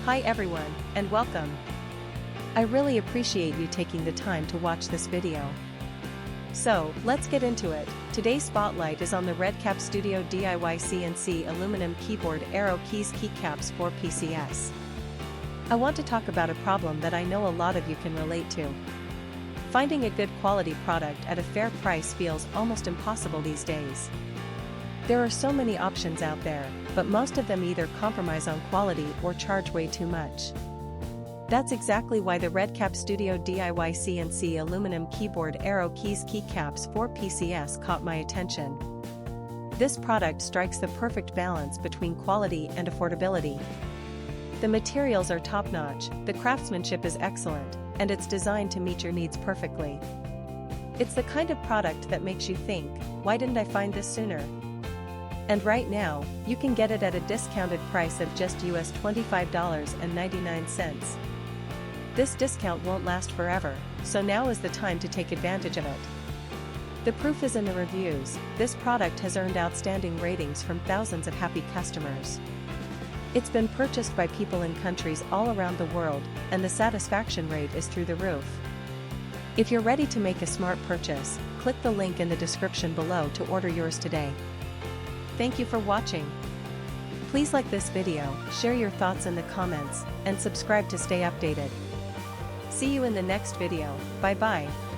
Hi everyone, and welcome. I really appreciate you taking the time to watch this video. So, let's get into it. Today's spotlight is on the Redcap Studio DIY CNC aluminum keyboard arrow keys keycaps for PCS. I want to talk about a problem that I know a lot of you can relate to. Finding a good quality product at a fair price feels almost impossible these days. There are so many options out there, but most of them either compromise on quality or charge way too much. That's exactly why the Redcap Studio DIY CNC aluminum keyboard arrow keys keycaps for PCS caught my attention. This product strikes the perfect balance between quality and affordability. The materials are top-notch, the craftsmanship is excellent, and it's designed to meet your needs perfectly. It's the kind of product that makes you think, why didn't I find this sooner? And right now, you can get it at a discounted price of just US $25.99. This discount won't last forever, so now is the time to take advantage of it. The proof is in the reviews. This product has earned outstanding ratings from thousands of happy customers. It's been purchased by people in countries all around the world, and the satisfaction rate is through the roof. If you're ready to make a smart purchase, click the link in the description below to order yours today. Thank you for watching. Please like this video, share your thoughts in the comments, and subscribe to stay updated. See you in the next video. Bye bye.